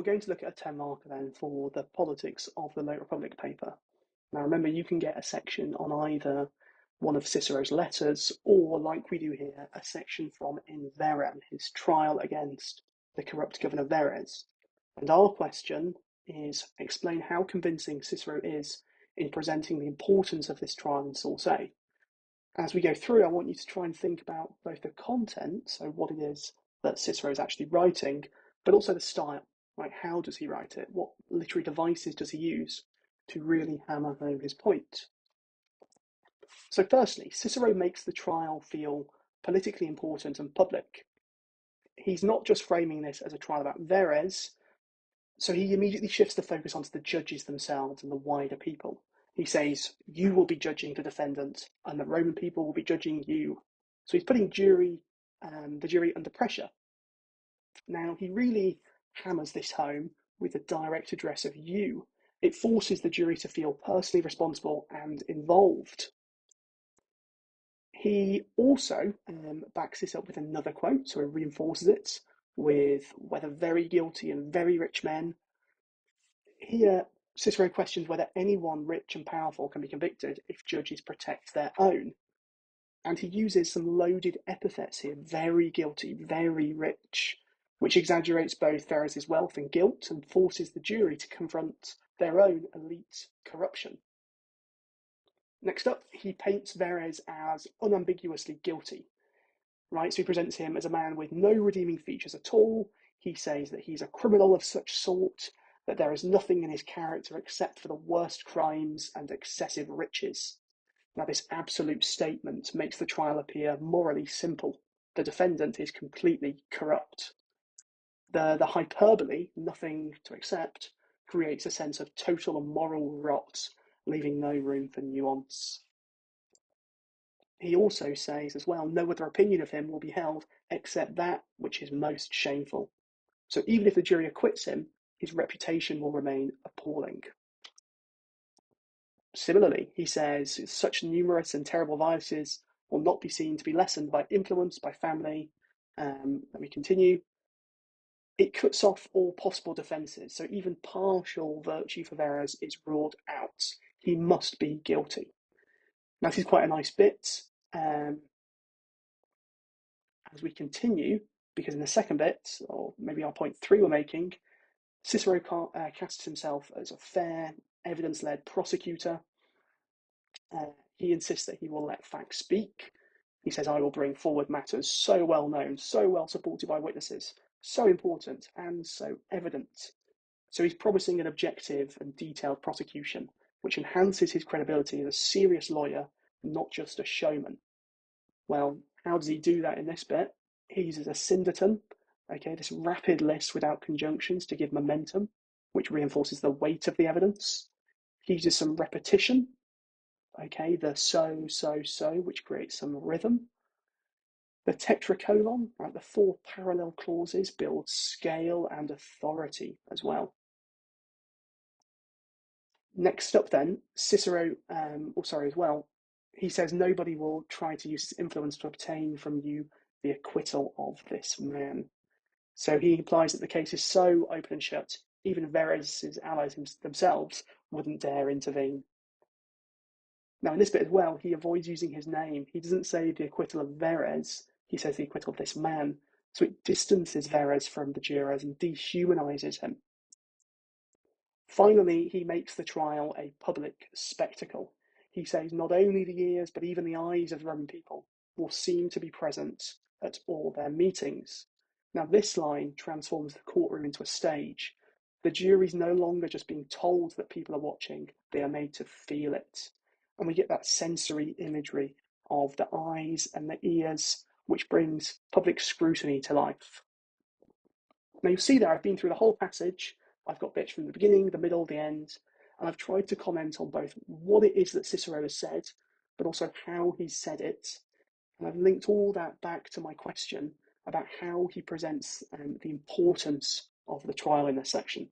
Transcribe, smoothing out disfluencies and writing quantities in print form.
we're going to look at a 10 marker then for the politics of the late Republic paper. Now remember, you can get a section on either one of Cicero's letters, or like we do here, a section from in Verrem, his trial against the corrupt governor Verres. And our question is, explain how convincing Cicero is in presenting the importance of this trial in source A. As we go through, I want you to try and think about both the content, so what it is that Cicero is actually writing, but also the style, right? How does he write it? What literary devices does he use to really hammer home his point? So firstly, Cicero makes the trial feel politically important and public. He's not just framing this as a trial about Verres, so he immediately shifts the focus onto the judges themselves and the wider people. He says, you will be judging the defendant and the Roman people will be judging you. So he's putting the jury under pressure. Now, he really hammers this home with the direct address of you. It forces the jury to feel personally responsible and involved. He also backs this up with another quote, so he reinforces it with whether very guilty and very rich men. Here, Cicero questions whether anyone rich and powerful can be convicted if judges protect their own. And he uses some loaded epithets here, very guilty, very rich, which exaggerates both Verres' wealth and guilt and forces the jury to confront their own elite corruption. Next up, he paints Verres as unambiguously guilty, right? So he presents him as a man with no redeeming features at all. He says that he's a criminal of such sort, that there is nothing in his character except for the worst crimes and excessive riches. Now, this absolute statement makes the trial appear morally simple. The defendant is completely corrupt. The hyperbole, nothing to accept, creates a sense of total and moral rot, leaving no room for nuance. He also says as well, no other opinion of him will be held except that which is most shameful. So even if the jury acquits him, his reputation will remain appalling. Similarly, he says, such numerous and terrible vices will not be seen to be lessened by influence, by family. Let me continue. It cuts off all possible defences, so even partial virtue for Verres is ruled out. He must be guilty. Now, this is quite a nice bit. As we continue, because in the second bit, or maybe our point 3 we're making, Cicero casts himself as a fair, evidence-led prosecutor. He insists that he will let facts speak. He says, I will bring forward matters so well known, so well supported by witnesses, so important and so evident. So he's promising an objective and detailed prosecution, which enhances his credibility as a serious lawyer, not just a showman. Well, how does he do that in this bit? He uses a syndeton, okay, this rapid list without conjunctions to give momentum, which reinforces the weight of the evidence. He uses some repetition, okay, the so, which creates some rhythm. The tetracolon, right, the 4 parallel clauses build scale and authority as well. Next up then, Cicero, he says nobody will try to use his influence to obtain from you the acquittal of this man. So he implies that the case is so open and shut, even Verres' allies themselves wouldn't dare intervene. Now, in this bit as well, he avoids using his name. He doesn't say the acquittal of Verres, he says the acquittal of this man. So it distances Verres from the jurors and dehumanizes him. Finally, he makes the trial a public spectacle. He says not only the ears, but even the eyes of the Roman people will seem to be present at all their meetings. Now, this line transforms the courtroom into a stage. The jury's no longer just being told that people are watching, they are made to feel it. And we get that sensory imagery of the eyes and the ears, which brings public scrutiny to life. Now, you'll see there, I've been through the whole passage. I've got bits from the beginning, the middle, the end, and I've tried to comment on both what it is that Cicero has said, but also how he's said it. And I've linked all that back to my question about how he presents the importance of the trial in this section.